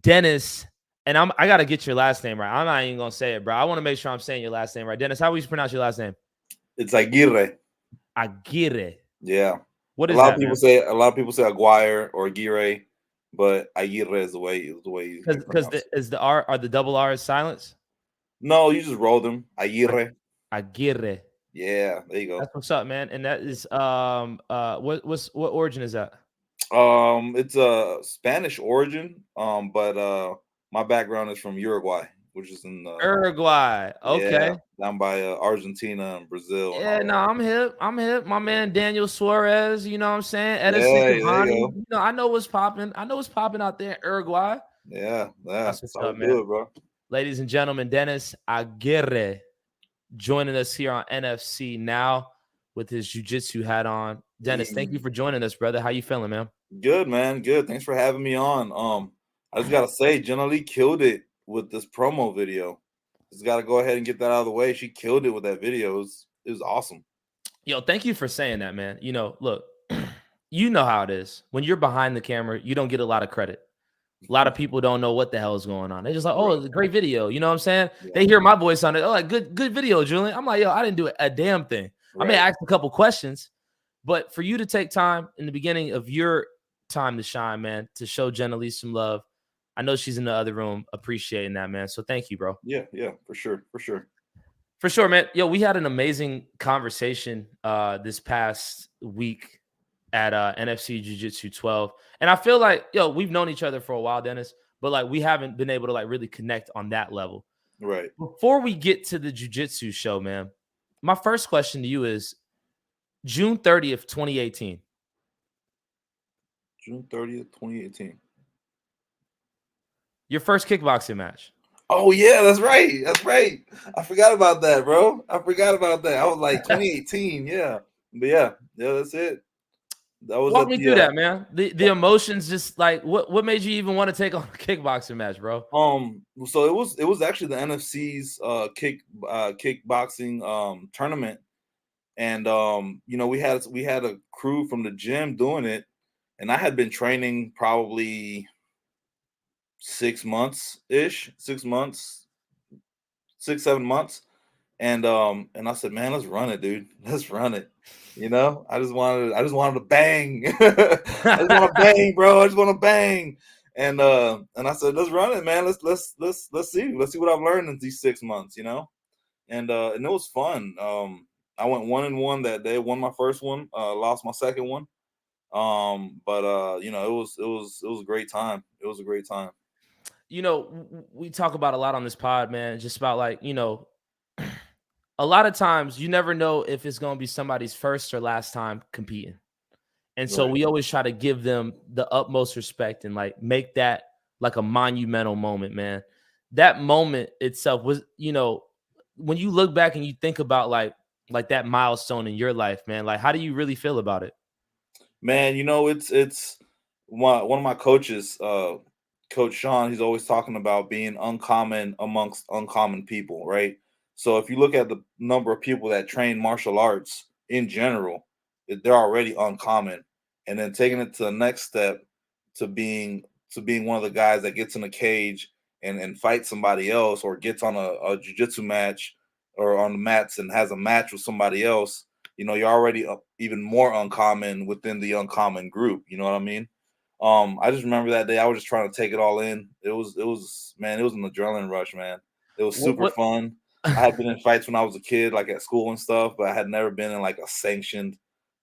Dennis, and I got to get your last name right. I'm not even going to say it, bro. I want to make sure I'm saying your last name right. Dennis, how would you pronounce your last name? It's Aguirre. Aguirre. Yeah. What A is lot of that, people man? say Aguirre or Aguirre, but Aguirre is the way you Because pronounce it. is the R, are the double R's silence? No, you just roll them. Aguirre. Aguirre. Yeah, there you go. That's what's up, man. And that is what origin is that? It's a Spanish origin. But my background is from Uruguay, which is in Uruguay. yeah, Okay. down by Argentina and Brazil and Yeah, all no, that. I'm hip. I'm hip. My man Daniel Suarez, you know what I'm saying? Edison Yeah, there you Cavani. go. You know, I know what's popping. I know what's popping out there in Uruguay. Yeah, yeah. That's That's what's how up, we do man. it, bro. Ladies and gentlemen, Dennis Aguirre joining us here on NFC Now with his jiu-jitsu hat on. Dennis, thank you Hey, for joining us, brother. How you feeling, man? good man, good. Thanks for having me on. I just gotta say, Jenna Lee killed it with this promo video. Just gotta go ahead and get that out of the way. She killed it with that video. It was awesome. Yo, thank you for saying that, man. You know, look, you know how it is. When you're behind the camera, you don't get a lot of credit. A lot of people don't know what the hell is going on. They're just like, oh, Right. it's a great video. You know what I'm saying? Yeah. They hear my voice on it. Oh, like good video, Julian. I'm like, yo, I didn't do a damn thing. I may Right. ask a couple questions, but for you to take time in the beginning of your time to shine, man, to show Jenna Lee some love. I know she's in the other room appreciating that, man. So thank you, bro. Yeah, yeah, for sure, for sure. For sure, man. Yo, we had an amazing conversation this past week at NFC Jiu-Jitsu 12. And I feel like, yo, we've known each other for a while, Dennis, but like we haven't been able to like really connect on that level. Right. Before we get to the Jiu-Jitsu show, man, my first question to you is June 30th, 2018. June 30th, 2018. Your first kickboxing match. Oh yeah, that's right. That's right. I forgot about that, bro. I forgot about that. I was like 2018, yeah. But yeah, that's it. That was Walk at me the through that, man. The emotions, just like what made you even want to take on a kickboxing match, bro? so it was actually the NFC's kickboxing tournament. And we had a crew from the gym doing it, and I had been training probably 6 months ish, 6 months, 6 7 months. And I said, man, let's run it, dude. Let's run it. I just wanted to bang. I just want to bang, bro. I just want to bang. And I said, let's run it, man. Let's see. Let's see what I've learned in these 6 months, and it was fun. I went 1-1 that day. Won my first one. Lost my second one. But it was a great time. It was a great time. You know, we talk about a lot on this pod, man, just about like, a lot of times you never know if it's going to be somebody's first or last time competing. And so Right. we always try to give them the utmost respect and like make that like a monumental moment, man. That moment itself was, when you look back and you think about like that milestone in your life, man, like how do you really feel about it? Man, it's one of my coaches, Coach Sean. He's always talking about being uncommon amongst uncommon people, right? So if you look at the number of people that train martial arts in general, they're already uncommon, and then taking it to the next step to being one of the guys that gets in a cage and fights somebody else, or gets on a jiu-jitsu match or on the mats and has a match with somebody else. You're already even more uncommon within the uncommon group. You know what I mean? I just remember that day. I was just trying to take it all in. It was man, it was an adrenaline rush, man. It was super What fun. I had been in fights when I was a kid, like at school and stuff, but I had never been in like a sanctioned,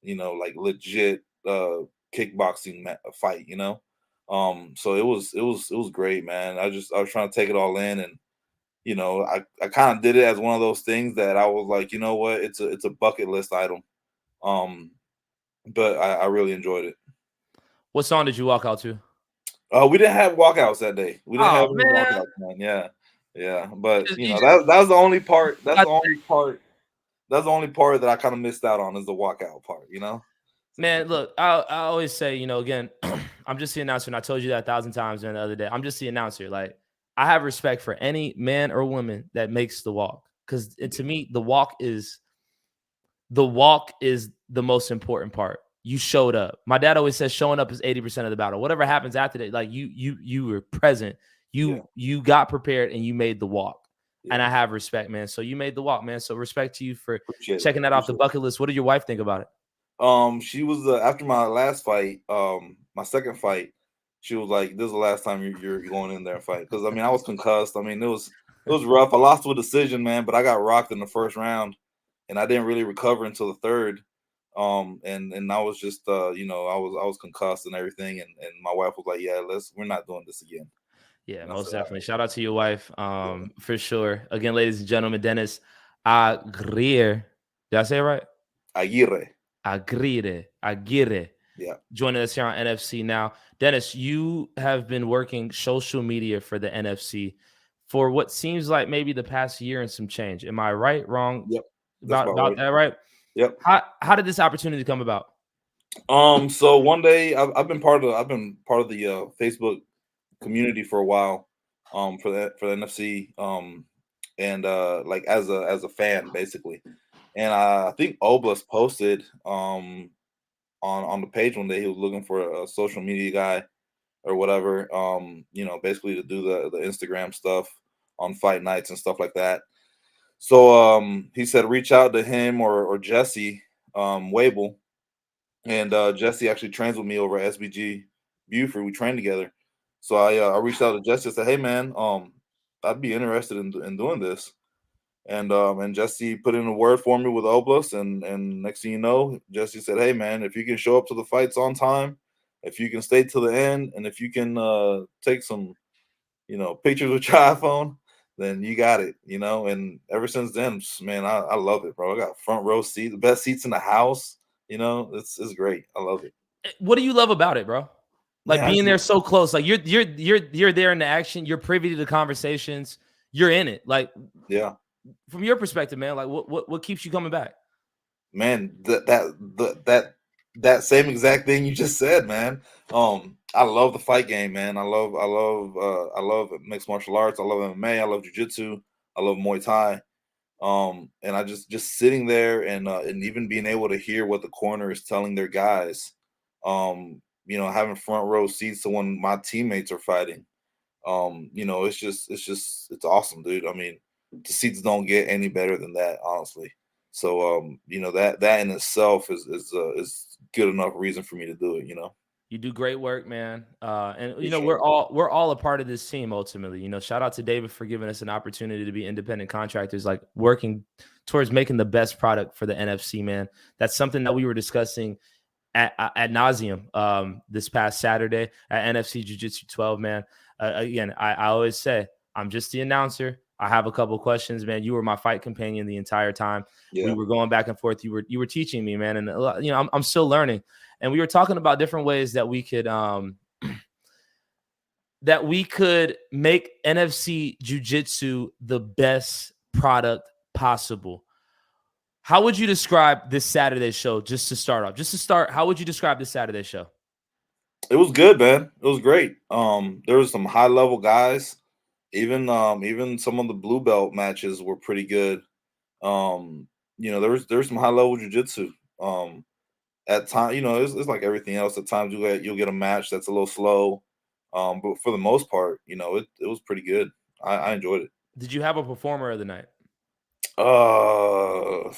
like legit kickboxing fight. So it was great, man. I was trying to take it all in, and I kind of did it as one of those things that I was like, you know what, it's a bucket list item. Um, but I really enjoyed it. what song did you walk out to? We didn't have walkouts that day. We didn't have Oh any man. walkouts, man. Yeah, yeah. But You just that was the only part. That's got the only part. That's the only part that I kind of missed out on, is the walkout part. So Man, look, I always say, again, I'm just the announcer, and I told you that 1,000 times man, the other day. I'm just the announcer. Like, I have respect for any man or woman that makes the walk, because to me, the walk is the most important part. you showed up. My dad always says showing up is 80% of the battle. Whatever happens after that, like you were present. Yeah. You got prepared and you made the walk. Yeah. And I have respect, man. So you made the walk, man. So respect to you for Appreciate it. checking that off the bucket list. What did your wife think about it? She was after my last fight, my second fight, she was like, "This is the last time you're going in there and fight." Because I mean, I was concussed. I mean, it was rough. I lost to a decision, man, but I got rocked in the first round, and I didn't really recover until the third. And I was just I was concussed and everything, and my wife was like, "Yeah, we're not doing this again." Yeah, And I most said, definitely. Shout out to your wife, yeah. for sure. Again, ladies and gentlemen, Dennis Aguirre. Did I say it right? Aguirre. Aguirre. Yeah. Joining us here on NFC Now. Dennis, you have been working social media for the NFC for what seems like maybe the past year and some change. Am I right, wrong Yep. That's about about right. that, right? Yep. How did this opportunity come about? So one day I've been part of the Facebook community for a while, for the NFC, and like as a fan basically. And I think Oblast posted on the page one day he was looking for a social media guy or whatever, basically to do the Instagram stuff on fight nights and stuff like that. So he said reach out to him or Jesse Wable, and Jesse actually trains with me over at SBG Buford. We train together. So I reached out to Jesse and said, "Hey man, I'd be interested in doing this." And Jesse put in a word for me with Oblast, and next thing you know, Jesse said, "Hey man, if you can show up to the fights on time, if you can stay till the end, and if you can take some pictures with your iPhone, then you got it." And ever since then, man, I love it, bro. I got front row seats, the best seats in the house. It's great. I love it. What do you love about it, bro? Like Man, being there so close. Like you're there in the action. You're privy to the conversations. You're in it. Like yeah, from your perspective, man. Like what keeps you coming back? man, that same exact thing you just said, man. I love the fight game, man. I love mixed martial arts. I love MMA. I love jiu-jitsu. I love Muay Thai. And I just sitting there and even being able to hear what the corner is telling their guys. Having front row seats to when my teammates are fighting. It's awesome, dude. I mean, the seats don't get any better than that, honestly. So that in itself is good enough reason for me to do it. You do great work, man. And For sure. we're all a part of this team ultimately. Shout out to David for giving us an opportunity to be independent contractors, like working towards making the best product for the NFC, man. That's something that we were discussing at nauseum this past Saturday at NFC Jiu-Jitsu 12, man. Again, I always say I'm just the announcer. I have a couple questions, man. You were my fight companion the entire time. We Yeah. were going back and forth. You were teaching me, man, and I'm still learning. And we were talking about different ways that we could make NFC Jiu-Jitsu the best product possible. How would you describe this Saturday show? Just to start, how would you describe this Saturday show? It was good, man. It was great. There was some high level guys. Even some of the blue belt matches were pretty good. There's some high level jujitsu. At time, it's like everything else. At times you'll get a match that's a little slow. But for the most part, it was pretty good. I enjoyed it. Did you have a performer of the night? Uh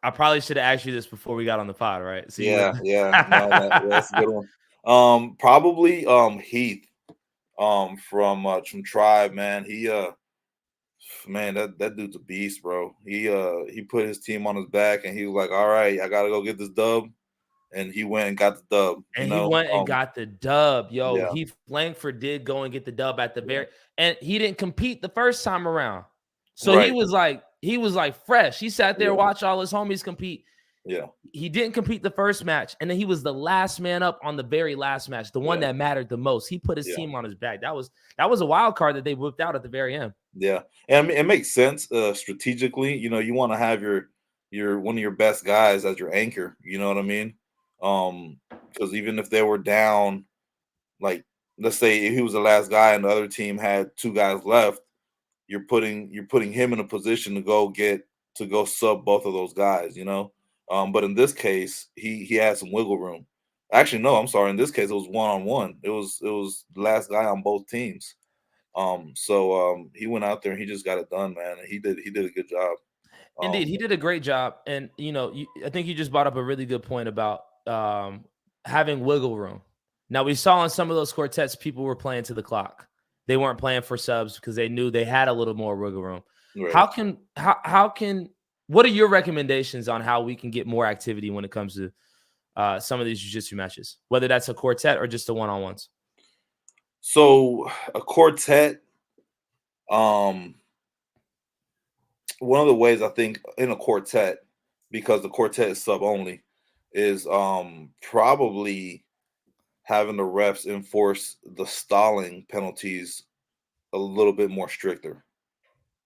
I probably should have asked you this before we got on the pod, right? So you yeah, would. yeah. No, that's a good one. Probably Heath from Tribe, man. Man, that dude's a beast, bro. He put his team on his back and he was like, "All right, I gotta go get this dub," and he went and got the dub. And he went and got the dub. Yo, Yeah, Heath Langford did go and get the dub at the very, and he didn't compete the first time around. So right. he was like fresh. He sat there, Yeah, watched all his homies compete. yeah, He didn't compete the first match, and then he was the last man up on the very last match, the one yeah, that mattered the most. He put his yeah, team on his back. That was a wild card that they whipped out at the very end. yeah. And I mean, it makes sense strategically. You want to have your one of your best guys as your anchor. You know what I mean? Because even if they were down, like let's say if he was the last guy and the other team had two guys left, you're putting him in a position to go sub both of those guys. But in this case, he had some wiggle room. Actually, no, I'm sorry. In this case, it was one on one. It was the last guy on both teams. So he went out there and he just got it done, man. And he did a good job. Indeed, Um, he did a great job, and I think you just brought up a really good point about having wiggle room. Now we saw in some of those quartets, people were playing to the clock. They weren't playing for subs because they knew they had a little more wiggle room. right. How can what are your recommendations on how we can get more activity when it comes to some of these jiu-jitsu matches, whether that's a quartet or just the one-on-ones? So a quartet, um, one of the ways I think in a quartet, because the quartet is sub only, is probably having the refs enforce the stalling penalties a little bit more stricter.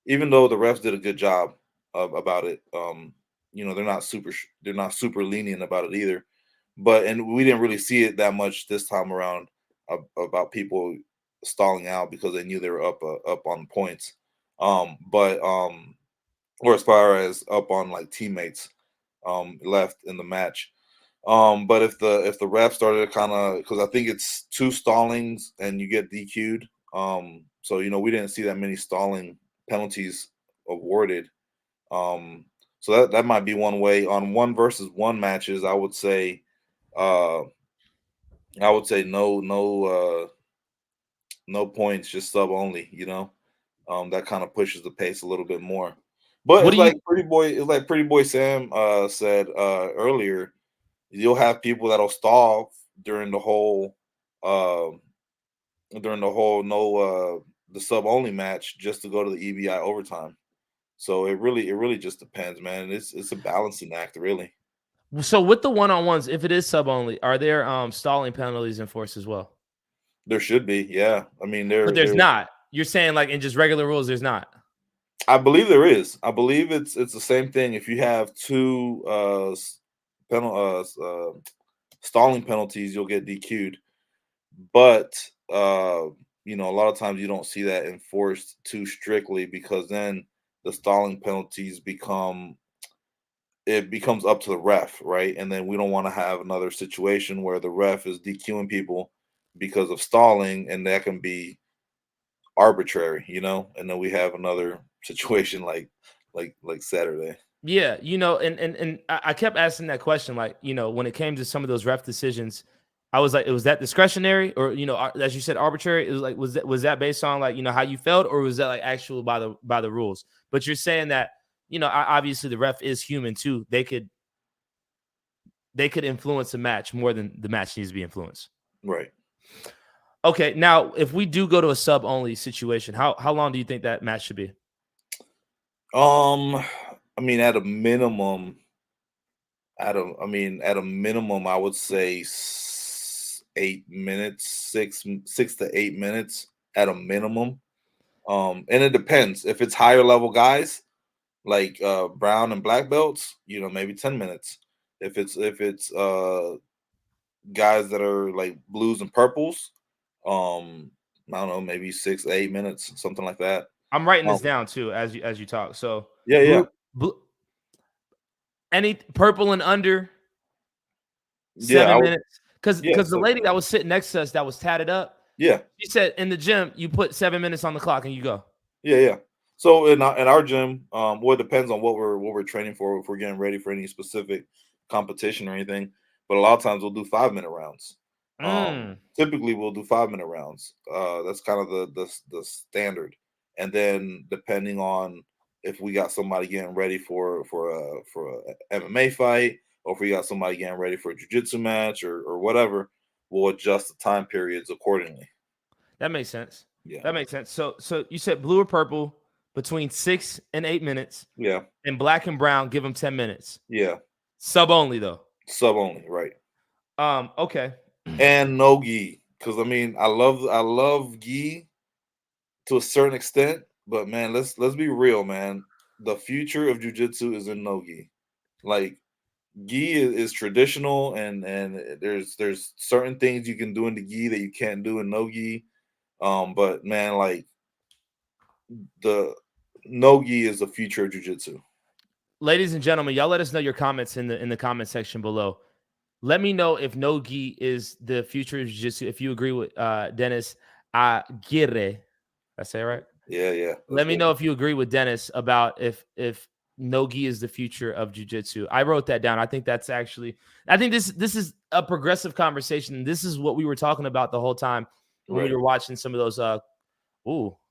Even though the refs did a good job about it, they're not super lenient about it either. But and we didn't really see it that much this time around about people stalling out because they knew they were up on points. But or as far as up on like teammates left in the match. But if the ref started to kind of, because I think it's two stallings and you get DQ'd. So we didn't see that many stalling penalties awarded. Um, so that might be one way on one versus one matches. Uh I would say no points, just sub only. That kind of pushes the pace a little bit more. But What do you It's like Pretty Boy Sam said earlier. You'll have people that'll stall during the whole uh, no the sub only match just to go to the EBI overtime. So it really just depends, man. It's a balancing act, really. So with the one-on-ones, if it is sub only, are there stalling penalties enforced as well? There should be, yeah. I mean, But there's not. You're saying like in just regular rules, there's not. I believe there is. I believe it's the same thing. If you have two penal stalling penalties, you'll get DQ'd. But a lot of times you don't see that enforced too strictly because then the stalling penalties becomes up to the ref, right? And then we don't want to have another situation where the ref is DQing people because of stalling, and that can be arbitrary, and then we have another situation like Saturday. Yeah, and I kept asking that question, like, when it came to some of those ref decisions, I was like, was that discretionary or as you said, arbitrary? It was like, was that based on like how you felt, or was that like actual by the rules? But you're saying that obviously the ref is human too. They could influence a match more than the match needs to be influenced. Right. Okay, now if we do go to a sub only situation, how long do you think that match should be? Um, I mean, at a minimum, at a minimum, I would say 8 minutes, 6 to 8 minutes at a minimum. And it depends. If it's higher level guys like brown and black belts, maybe 10 minutes. If it's guys that are like blues and purples, um, I don't know, maybe 6 to 8 minutes, something like that. I'm writing Um, this down too as you talk. So yeah, yeah, blue, any purple and under yeah. I 7 would, minutes, because yeah, the lady that was sitting next to us that was tatted up, yeah. she said in the gym you put 7 minutes on the clock and you go. Yeah, yeah. So in our gym, well, it depends on what we're training for. If we're getting ready for any specific competition or anything, but a lot of times we'll do 5 minute rounds. Mm. Typically we'll do 5 minute rounds. That's kind of the standard. And then depending on if we got somebody getting ready for a MMA fight, or if we got somebody getting ready for a jiu-jitsu match or whatever, we'll adjust the time periods accordingly. That makes sense. Yeah, That makes sense. So you said blue or purple between 6 and 8 minutes, yeah, and black and brown give them 10 minutes. yeah. Sub only though. Sub only, right? Okay. And no gi, because I love gi to a certain extent, but man, let's be real, man. The future of jujitsu is in no gi. Like gi is traditional, and there's certain things you can do in the gi that you can't do in no gi. But man, like the no gi is the future of jujitsu. ladies and gentlemen, y'all let us know your comments in the comment section below. Let me know if no gi is the future of jiu-jitsu. If you agree with Dennis Aguirre, I say it right? Yeah. Let me know if you agree with Dennis about if no gi is the future of jiu-jitsu. I wrote that down. I think that's actually, I think this is a progressive conversation. This is what we were talking about the whole time when we were watching some of those.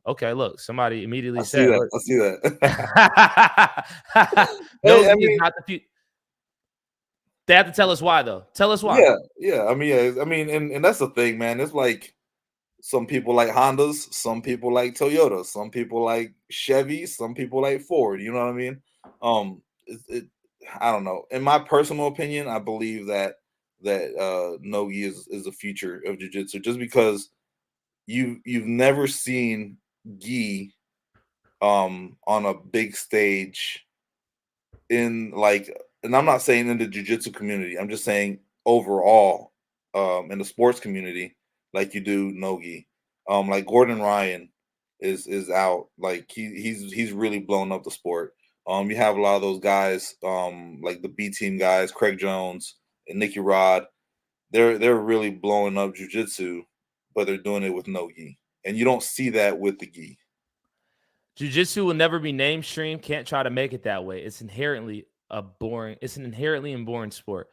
Okay. Look, somebody immediately said, I see that. no gi is not the future. They have to tell us why, though. Tell us why. Yeah. I mean, and that's the thing, man. It's like some people like Hondas, some people like Toyota, some people like Chevy, some people like Ford. You know what I mean? I don't know. In my personal opinion, I believe that no-gi is the future of jiu-jitsu, just because you've never seen gi on a big stage in like, and I'm not saying in the jiu-jitsu community, I'm just saying overall in the sports community, like you do no-gi. Like Gordon Ryan is out, like he's really blown up the sport. You have a lot of those guys, like the B team guys, Craig Jones and Nicky Rod. They're really blowing up jiu-jitsu, but they're doing it with no-gi, and you don't see that with the gi. Jiu-jitsu will never be mainstream. Can't try to make it that way. It's inherently It's an inherently boring sport.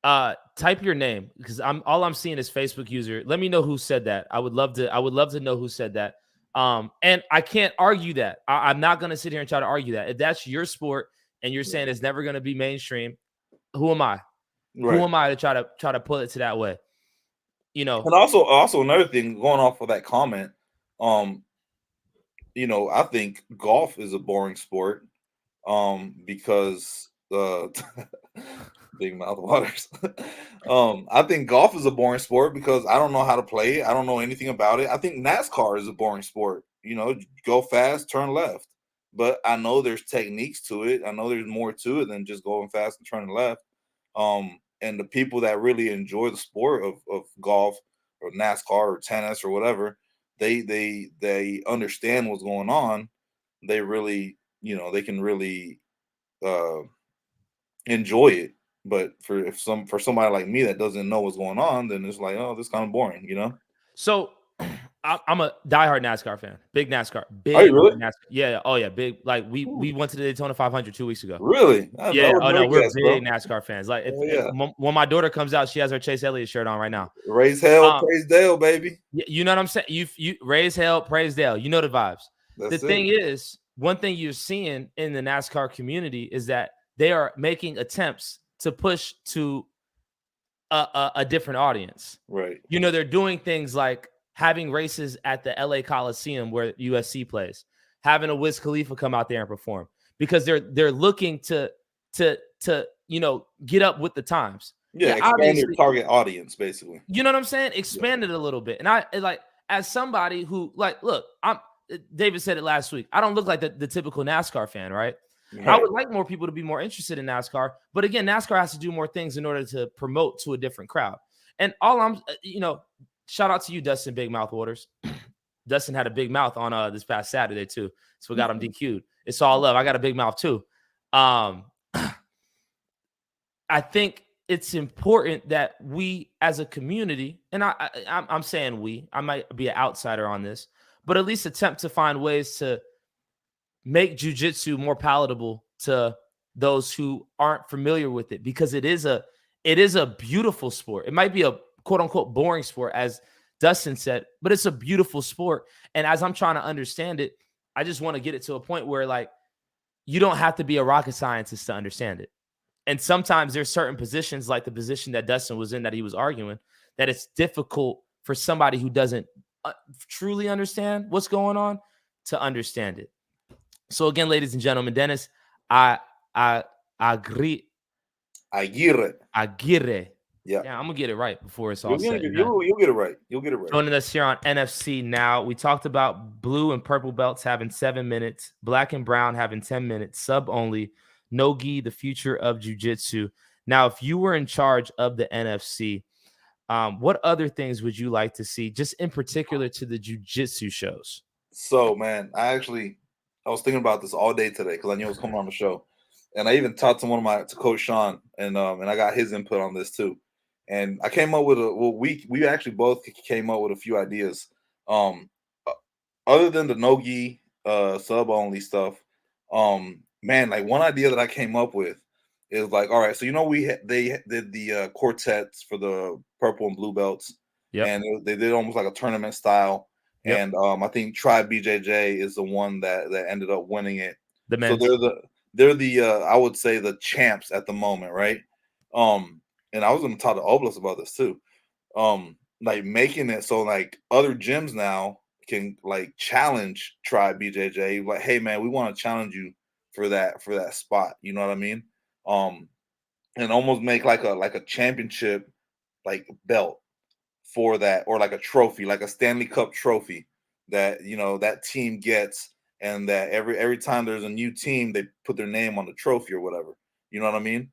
Type your name, because I'm seeing is Facebook user. Let me know who said that. I would love to know who said that. And I can't argue that. I'm not gonna sit here and try to argue that. If that's your sport and you're saying it's never gonna be mainstream, who am I? Right. Who am I to try to pull it to that way? You know. And also another thing, going off of that comment, I think golf is a boring sport, because big mouth waters. I think golf is a boring sport because I don't know how to play it. I don't know anything about it. I think NASCAR is a boring sport. Go fast, turn left. But I know there's techniques to it. I know there's more to it than just going fast and turning left. And the people that really enjoy the sport of golf or NASCAR or tennis or whatever, they understand what's going on. They really, they can really enjoy it. But for somebody like me that doesn't know what's going on, then it's like, oh, this is kind of boring. So I'm a diehard NASCAR fan. Big NASCAR. Big Are you really? NASCAR. Yeah. Oh yeah. Big. Like we went to the Daytona 500 2 weeks ago. Really? Yeah. Oh no, we're big bro. NASCAR fans. Like Yeah. when my daughter comes out, she has her Chase Elliott shirt on right now. Raise hell, praise Dale, baby. You know what I'm saying? You raise hell, praise Dale. You know the vibes. That's the thing is, one thing you're seeing in the NASCAR community is that they are making attempts to push to a different audience. Right. They're doing things like having races at the LA Coliseum where USC plays, having a Wiz Khalifa come out there and perform, because they're looking to get up with the times. Yeah, expand their target audience, basically. You know what I'm saying? Expand it a little bit. And I like, as somebody who, like, look, David said it last week. I don't look like the typical NASCAR fan, right? I would like more people to be more interested in NASCAR, but again, NASCAR has to do more things in order to promote to a different crowd. And all I'm, shout out to you, Dustin Big Mouth Waters. Dustin had a big mouth on this past Saturday too, so we got him DQ'd. It's all love. I got a big mouth too. I think it's important that we as a community, and I'm saying we, I might be an outsider on this, but at least attempt to find ways to make jiu-jitsu more palatable to those who aren't familiar with it, because it is a beautiful sport. It might be a quote unquote boring sport, as Dustin said, but it's a beautiful sport. And as I'm trying to understand it, I just want to get it to a point where, like, you don't have to be a rocket scientist to understand it. And sometimes there's certain positions, like the position that Dustin was in, that he was arguing, that it's difficult for somebody who doesn't truly understand what's going on to understand it. So again, ladies and gentlemen, Dennis, Aguirre. Yeah, I'm gonna get it right before it's all said. You'll get it right. You'll get it right. Joining us here on NFC Now, we talked about blue and purple belts having 7 minutes, black and brown having 10 minutes, sub only, no gi, the future of jiu-jitsu. Now, if you were in charge of the NFC, what other things would you like to see, just in particular to the jiu-jitsu shows? So, man, I was thinking about this all day today because I knew it was coming on the show. and I even talked to to Coach Sean, and I got his input on this too. And I came up with we actually both came up with a few ideas. Um, uh, Other than the no-gi sub only stuff, man, like one idea that I came up with is like, all right, so they did the quartets for the purple and blue belts, Yep. and they did almost like a tournament style. Yep. And I think Tribe BJJ is the one that ended up winning it. The So men's. they're the I would say the champs at the moment, right? And I was going to talk to Oblas about this too. Like making it so like other gyms now can like challenge Tribe BJJ, like, hey man, we want to challenge you for that spot. You know what I mean? Um, and almost make like a championship like belt for that, or like a trophy, like a Stanley Cup trophy that that team gets, and that every time there's a new team, they put their name on the trophy or whatever. You know what I mean?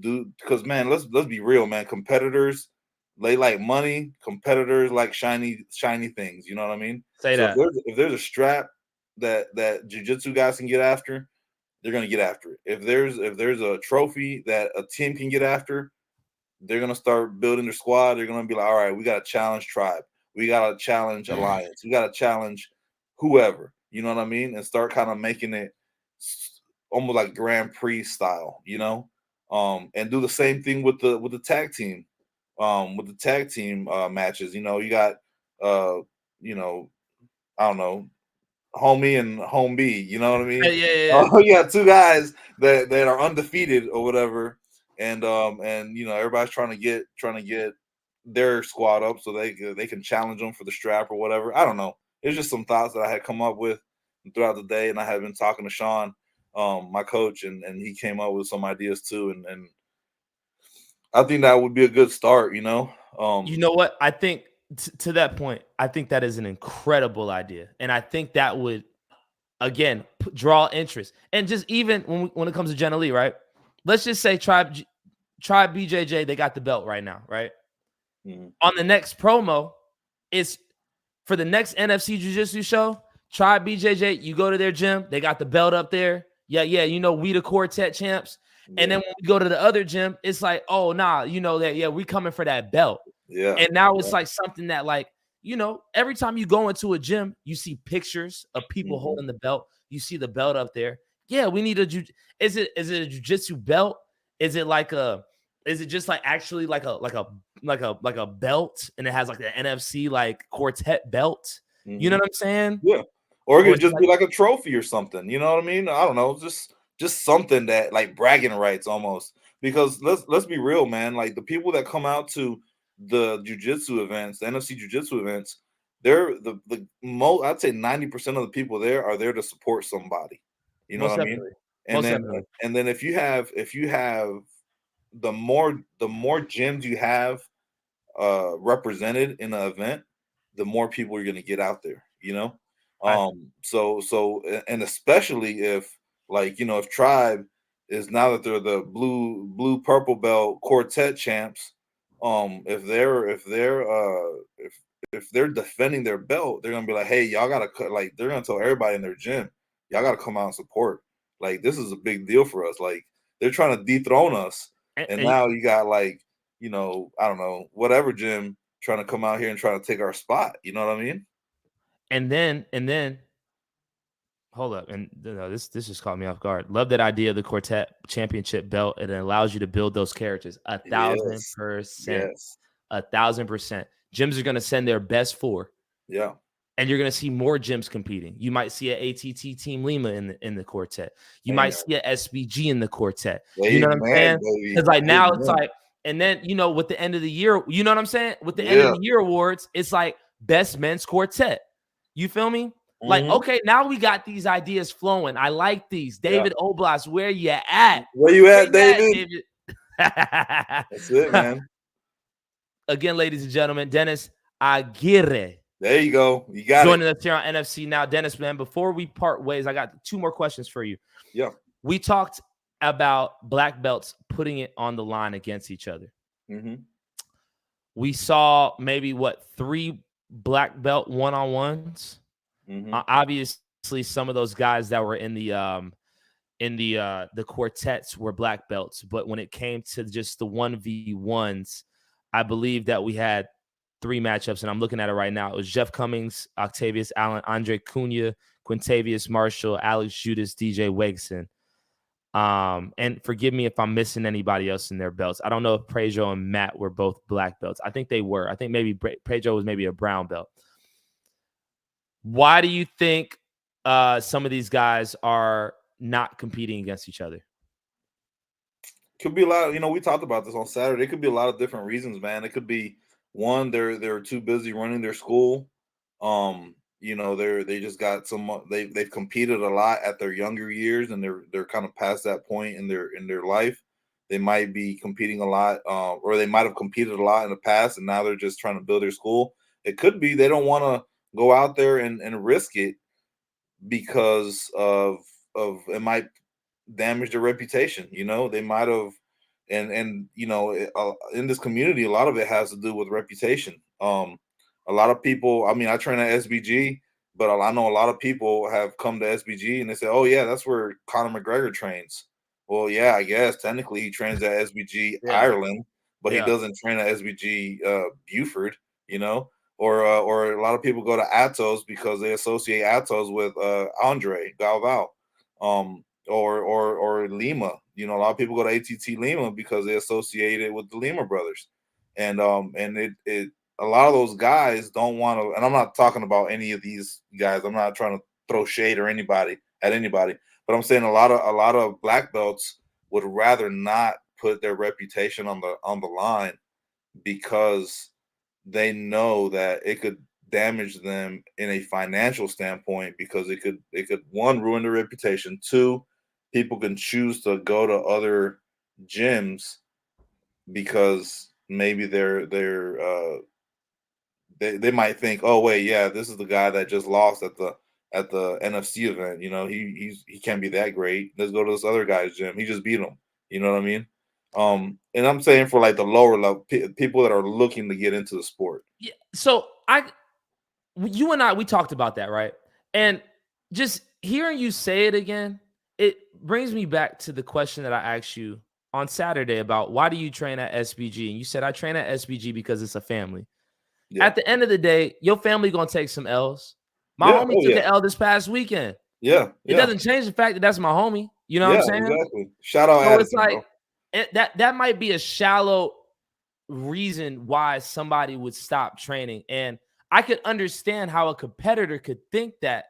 Dude, because man, let's be real, man. Competitors, they like money. Competitors like shiny things. You know what I mean? Say So that. if there's a strap that jiu-jitsu guys can get after, they're gonna get after it. If there's a trophy that a team can get after, they're gonna start building their squad. They're gonna be like, all right, we gotta challenge Tribe, we gotta challenge Alliance, we gotta challenge whoever. You know what I mean? And start kind of making it almost like Grand Prix style, and do the same thing with the tag team, matches. You got uh, you know, I don't know, homie and home B. You know what I mean? Yeah. Oh, yeah, two guys that are undefeated or whatever, and everybody's trying to get their squad up so they can challenge them for the strap or whatever. I don't know. It's just some thoughts that I had come up with throughout the day, and I had been talking to Sean, my coach, and he came up with some ideas too, and I think that would be a good start. You know what? I think to that point, I think that is an incredible idea, and I think that would again draw interest. And just even when it comes to Jenna Lee, right? Let's just say Tribe BJJ, they got the belt right now, right? Mhm. On the next promo, it's for the next NFC Jiu-Jitsu show. Tribe BJJ, you go to their gym, they got the belt up there. Yeah, we the quartet champs. And then when we go to the other gym, it's like, oh nah, we coming for that belt. Yeah, And now it's like something that like, every time you go into a gym, you see pictures of people holding the belt. You see the belt up there. Yeah, we need is it a jiu-jitsu belt? Is it just like actually like a belt, and it has like the NFC like quartet belt? You know what I'm saying? Yeah. Or it Or could it's just like, be like a trophy or something. You know what I mean? I don't know. Just something that like bragging rights almost. Because let's be real, man. Like the people that come out to the jujitsu events, the NFC jujitsu events, they're the most, I'd say 90% of the people there are there to support somebody. You know most what I mean? definitely. And Most then definitely. if you have the more gyms you have represented in an event, the more people you're going to get out there, I and especially if, like, if Tribe is, now that they're the blue purple belt quartet champs, if they're defending their belt, they're gonna be like, hey, y'all gotta cut, like, they're gonna tell everybody in their gym, y'all gotta come out and support, like, this is a big deal for us, like, they're trying to dethrone us. And and, now you got, like, I don't know, whatever gym trying to come out here and try to take our spot. You know what I mean? and then hold up, and this just caught me off guard. Love that idea of the quartet championship belt. It allows you to build those characters. a thousand Yes. percent, Yes. 1,000%. Gyms are going to send their best four, Yeah. and you're going to see more gyms competing. You might see an ATT Team Lima in the quartet. You Man. might see a SBG in the quartet. You know what I'm Amen, saying? baby. Because like now it's Amen. like, and then with the end of the year, you know what I'm saying? With the end of Yeah. the year awards, it's like best men's quartet. You feel me? Like, Mhm. okay, now we got these ideas flowing. I like these. Yeah. David Oblas, where you at? Where you Where at, David? David? That's it, man. Again, ladies and gentlemen, Dennis Aguirre There you go. You got joining it. us here on NFC Now. Dennis, man, before we part ways, I got two more questions for you. Yeah. We talked about black belts putting it on the line against each other. Mm-hmm. We saw maybe 3 black belt one-on-ones. Mm-hmm. Obviously, some of those guys that were in the in the quartets were black belts, but when it came to just the 1v1s, I believe that we had 3 matchups, and I'm looking at it right now. It was Jeff Cummings, Octavius Allen, Andre Cunha, Quintavious Marshall, Alex Judas, DJ Wegson. And forgive me if I'm missing anybody else in their belts. I don't know if Prejo and Matt were both black belts. I think they were. I think maybe Prejo was maybe a brown belt. Why do you think some of these guys are not competing against each other? Could be a lot. We talked about this on Saturday. It could be a lot of different reasons, man. It could be one, they're too busy running their school. They just got they've competed a lot at their younger years, and they're kind of past that point in their life. They might be competing a lot, or they might have competed a lot in the past, and now they're just trying to build their school. It could be they don't want to go out there and risk it because of it might damage their reputation. They might have, and in this community, a lot of it has to do with reputation. A lot of people, I mean, I train at SBG, but I know a lot of people have come to SBG and they say, oh yeah, that's where Conor McGregor trains. Well, yeah, I guess technically he trains at SBG Ireland, but he doesn't train at SBG Buford, or a lot of people go to Atos because they associate Atos with Andre Galvao, or Lima. A lot of people go to ATT Lima because they associate it with the Lima brothers, and it a lot of those guys don't want to. And I'm not talking about any of these guys. I'm not trying to throw shade or anybody, but I'm saying a lot of black belts would rather not put their reputation on the line because they know that it could damage them in a financial standpoint, because it could one, ruin their reputation. Two, people can choose to go to other gyms because maybe they might think, oh wait, yeah, this is the guy that just lost at the NFC event. He can't be that great. Let's go to this other guy's gym. He just beat him. You know what I mean? And I'm saying for like the lower level people that are looking to get into the sport. Yeah. So you and I, we talked about that, right? And just hearing you say it again, it brings me back to the question that I asked you on Saturday about why do you train at SBG? And you said, I train at SBG because it's a family. Yeah. At the end of the day, your family going to take some L's. My homie took an L this past weekend. Yeah. It doesn't change the fact that that's my homie. You know what I'm saying? Exactly. Shout out. So Addison, it's like that might be a shallow reason why somebody would stop training. And I could understand how a competitor could think that,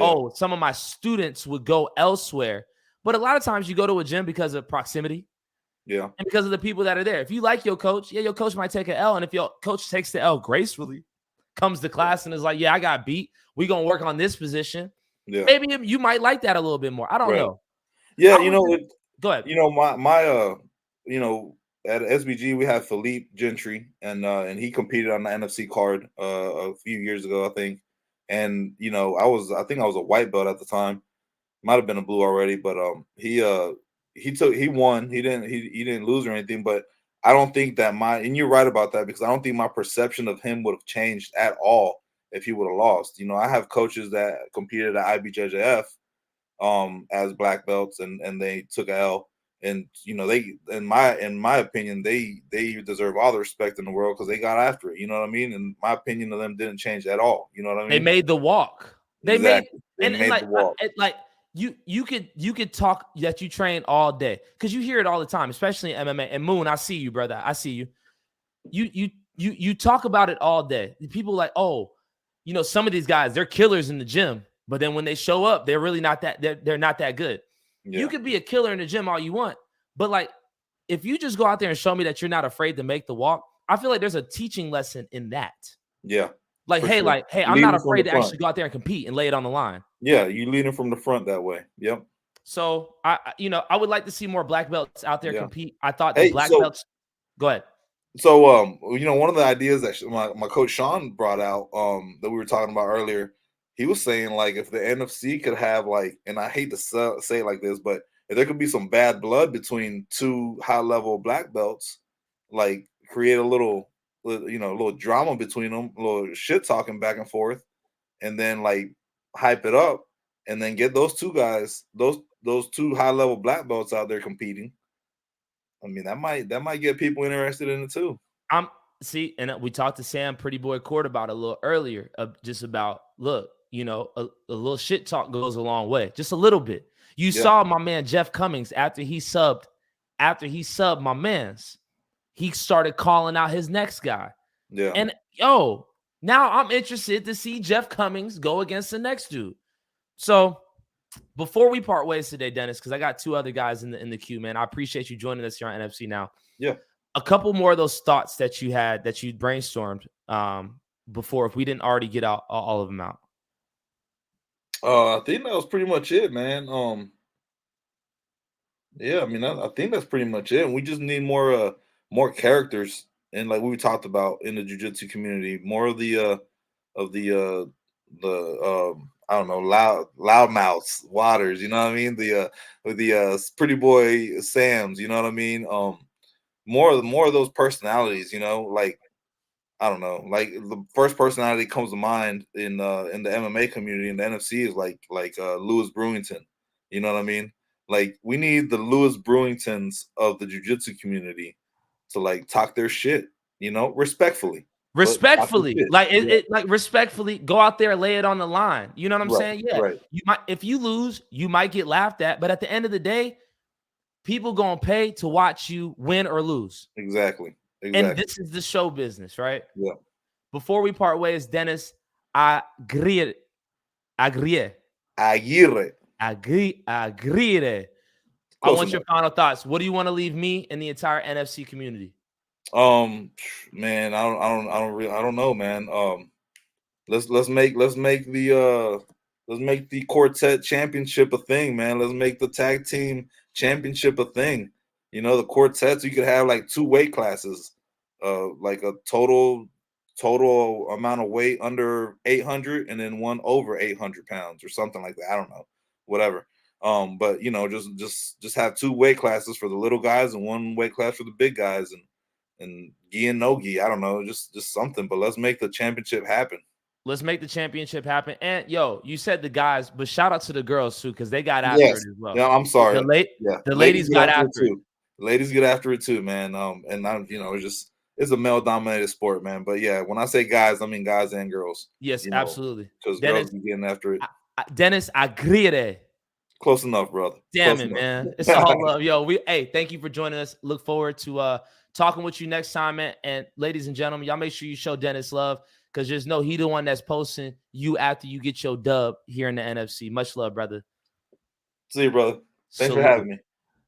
oh, some of my students would go elsewhere. But a lot of times you go to a gym because of proximity. Yeah. And because of the people that are there. If you like your coach, your coach might take an L. And if your coach takes the L gracefully, comes to class and is like, yeah, I got beat, we're going to work on this position. Yeah. Maybe you might like that a little bit more. I don't know. Yeah, go ahead. My at SBG we have Philippe Gentry, and he competed on the NFC card a few years ago, I think. And I think I was a white belt at the time. Might have been a blue already, but he won. He didn't lose or anything, but I don't think that and you're right about that, because I don't think my perception of him would have changed at all if he would have lost. I have coaches that competed at IBJJF as black belts, and they took a L, and they, in my opinion, they deserve all the respect in the world because they got after it. You know what I mean? And my opinion of them didn't change at all. You know what I mean? They made the walk. They made the walk. You could talk that you train all day, because you hear it all the time, especially in MMA. And Moon, I see you, brother. I see you. You talk about it all day. People like, oh, some of these guys, they're killers in the gym, but then when they show up, they're really not that. They're not that good. Yeah. You could be a killer in the gym all you want, but like, if you just go out there and show me that you're not afraid to make the walk, I feel like there's a teaching lesson in that. Yeah. Like, hey, I'm not afraid to actually go out there and compete and lay it on the line. Yeah, you lead them from the front that way. Yep. So I would like to see more black belts out there compete. I thought the black belts. Go ahead. So one of the ideas that my coach Sean brought out that we were talking about earlier, he was saying, like, if the NFC could have, like, and I hate to say it like this, but if there could be some bad blood between two high level black belts, like create a little drama between them, a little shit talking back and forth, and then like hype it up, and then get those two guys, those those two high level black belts out there competing. I mean, that might get people interested in it too. And we talked to Sam Pretty Boy Court about it a little earlier, just about, look, a little shit talk goes a long way, just a little bit. You saw my man Jeff Cummings after he subbed my man's, he started calling out his next guy. Yeah. And now I'm interested to see Jeff Cummings go against the next dude. So before we part ways today, Dennis, because I got two other guys in the queue, man. I appreciate you joining us here on NFC Now. Yeah. A couple more of those thoughts that you had, that you brainstormed before, if we didn't already get out all of them out. I think that was pretty much it, man. Yeah, I mean, I think that's pretty much it. And we just need more characters, and like we talked about in the jiu-jitsu community, more of the I don't know, loudmouths, Waters, you know what I mean? The Pretty Boy Sams, you know what I mean? More of those personalities, like, I don't know, like the first personality that comes to mind in the MMA community in the NFC is like Louis Brewington. You know what I mean? Like, we need the Louis Brewingtons of the jiu-jitsu community to like talk their shit, respectfully. Respectfully, like respectfully, go out there, lay it on the line. You know what I'm saying? Yeah. Right. You might, if you lose, you might get laughed at, but at the end of the day, people gonna pay to watch you win or lose. Exactly. And this is the show business, right? Yeah. Before we part ways, Dennis, Aguirre. Aguirre. I want your final thoughts. What do you want to leave me and the entire NFC community? Man, I don't know, man. Let's make the quartet championship a thing, man. Let's make the tag team championship a thing. The quartets, you could have like 2 weight classes, like a total amount of weight under 800 and then one over 800 pounds or something like that. I don't know, whatever. But just have 2 weight classes for the little guys and 1 weight class for the big guys, and gi and no gi. I don't know, just something. But let's make the championship happen. Let's make the championship happen. And you said the guys, but shout out to the girls too, because they got after it as well. Yeah, I'm sorry. The ladies got after it. Ladies get after it too, man. And I'm, it's a male dominated sport, man. But yeah, when I say guys, I mean guys and girls. Yes, absolutely. Because girls be getting after it. Dennis Aguirre. Close enough, brother. Damn it, man. It's all love. Thank you for joining us. Look forward to talking with you next time, man. And ladies and gentlemen, y'all make sure you show Dennis love, because just know he the one that's posting you after you get your dub here in the NFC. Much love, brother. See you, brother. Thanks for having me.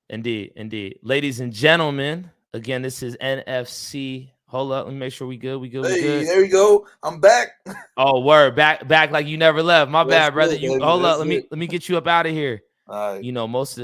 Indeed. Ladies and gentlemen, again, this is NFC. Hold up, let me make sure we good. We good. There you go. I'm back. Oh, word. Back like you never left. My bad, brother. Hold up. Let me get you up out of here. All right. Most of the